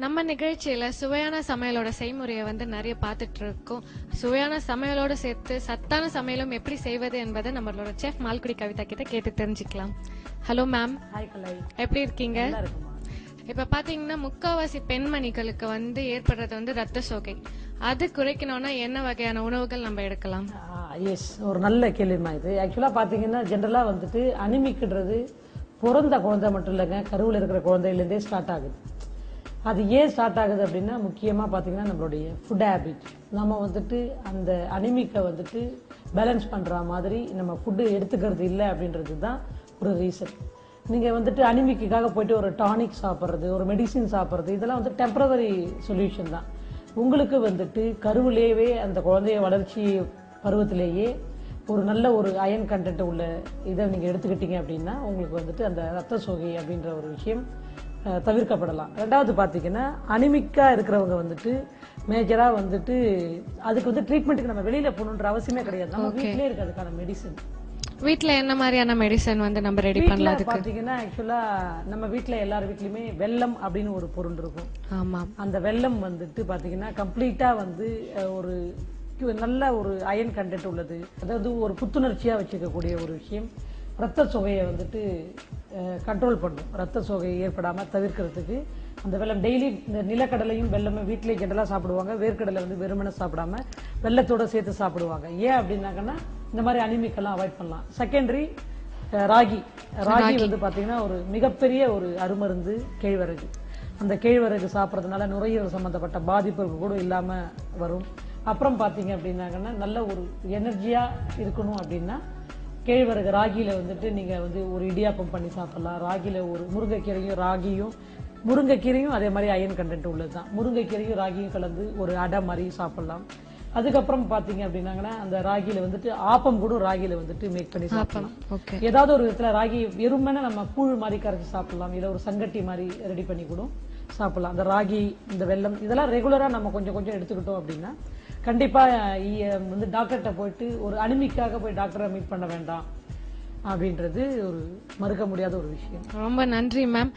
நம்ம நிகழ்ச்சியில சுவையான சமையலோட செய்முறையை நிறைய பார்த்துட்டு இருக்கோம். சுவையான சமையலோட சேர்த்து சத்தான சமையலும் எப்படி செய்வது என்பதை நம்மளோட செஃப் மால்குடி கவிதா கிட்ட கேட்டு தெரிஞ்சுக்கலாம். Hello ma'am. ஹாய் கலை, எப்படி இருக்கீங்க? இப்ப பாத்தீங்கன்னா முக்காவாசி பெண்மணிகளுக்கு ஏற்படுறது ரத்த சோகை. அது குறைக்கணும்னா என்ன வகையான உணவுகள் நம்ம எடுக்கலாம்? எஸ், ஒரு நல்ல கேள்விமா இது. ஆக்சுவலா பாத்தீங்கன்னா ஜென்ரலா அனிமிக்ன்றது பிறந்த குழந்தை மட்டும் இல்லைங்க, கருவில் இருக்கிற குழந்தையிலேருந்தே ஸ்டார்ட் ஆகுது. அது ஏன் ஸ்டார்ட் ஆகுது அப்படின்னா முக்கியமாக பார்த்தீங்கன்னா நம்மளுடைய ஃபுட் ஹேபிட். நம்ம அந்த அனிமிக்கை பேலன்ஸ் பண்ணுற மாதிரி நம்ம ஃபுட்டு எடுத்துக்கிறது இல்லை அப்படின்றது தான் ஒரு ரீசன். நீங்கள் அனிமிக்காக போயிட்டு ஒரு டானிக் சாப்பிட்றது, ஒரு மெடிசின் சாப்பிட்றது, இதெல்லாம் டெம்பரவரி சொல்யூஷன் தான். உங்களுக்கு கருவிலேயே அந்த குழந்தைய வளர்ச்சி பருவத்திலேயே ஒரு நல்ல ஒரு அயன் கண்டென்ட் உள்ள இதை நீங்கள் எடுத்துக்கிட்டீங்க அப்படின்னா உங்களுக்கு அந்த ரத்த சோகை அப்படின்ற ஒரு விஷயம் தவிர்க்கப்படலாம். ரெண்டாவது பார்த்தீங்கன்னா அனிமிக்கா இருக்கிறவங்க மேஜரா அதுக்கு ட்ரீட்மெண்ட்டுக்கு நம்ம வெளியில போகணுன்ற அவசியமே கிடையாது. நம்ம வீட்டிலே இருக்கு அதுக்கான மெடிசன். வீட்ல என்ன மாதிரியான மெடிசன் நம்ம ரெடி பண்ணலாம்? அதுக்கு பாத்தீங்கன்னா ஆக்சுவலா நம்ம வீட்ல எல்லார் வீட்லயுமே வெல்லம் அப்படின்னு ஒரு பொருள் இருக்கும். ஆமா, அந்த வெல்லம் பாத்தீங்கன்னா கம்ப்ளீட்டா ஒரு நல்ல ஒரு அயன் கண்டென்ட் உள்ளது. அதாவது ஒரு புத்துணர்ச்சியா வச்சுக்கக்கூடிய ஒரு விஷயம். ரத்த சோகையை கண்ட்ரோல் பண்ணும். ரத்த சோகை ஏற்படாம தவிர்க்கிறதுக்கு அந்த வெல்லம் டெய்லி இந்த நிலக்கடலையும் வெல்லமும் வீட்டிலேயே ஜென்ரலா சாப்பிடுவாங்க. வேர்க்கடலை வெறுமனை சாப்பிடாம வெல்லத்தோட சேர்த்து சாப்பிடுவாங்க. ஏன் அப்படின்னாங்கன்னா இந்த மாதிரி அனிமிக்கெல்லாம் அவாய்ட் பண்ணலாம். செகண்டரி ராகி பாத்தீங்கன்னா ஒரு மிகப்பெரிய ஒரு அருமருந்து கேழ்வரகு. அந்த கேழ்வரகு சாப்பிட்றதுனால நுரையீரல் சம்பந்தப்பட்ட பாதிப்புகள் கூட இல்லாம வரும். அப்புறம் பாத்தீங்க அப்படின்னாங்கன்னா நல்ல ஒரு எனர்ஜியா இருக்கணும் அப்படின்னா கேழ்வரகு ராகியில நீங்க ஒரு இடியாப்பம் பண்ணி சாப்பிடலாம். ராகியில ஒரு முருங்கைக்கீரையும் அதே மாதிரி அயன் கண்டென்ட் உள்ளதுதான். முருங்கைக்கீரையும் ராகியும் கலந்து ஒரு அடை மாதிரி சாப்பிடலாம். அதுக்கப்புறம் பாத்தீங்க அப்படின்னாங்கன்னா அந்த ராகியில ஆப்பம் கூட ராகியில மேக் பண்ணி சாப்பிடலாம். ஏதாவது ஒரு விதத்துல ராகி வெறுமனே நம்ம கூழ் மாதிரி கரைச்சி சாப்பிடலாம். இல்ல ஒரு சங்கட்டி மாதிரி ரெடி பண்ணி கூட சாப்பிடலாம். அந்த ராகி, இந்த வெல்லம் இதெல்லாம் ரெகுலரா நம்ம கொஞ்சம் கொஞ்சம் எடுத்துக்கிட்டோம் அப்படின்னா கண்டிப்பா டாக்டர்கிட்ட போயிட்டு ஒரு அனிமிக்காக போய் டாக்டரை மீட் பண்ண வேண்டாம் அப்படின்றது ஒரு மறுக்க முடியாத ஒரு விஷயம். ரொம்ப நன்றி மேம்.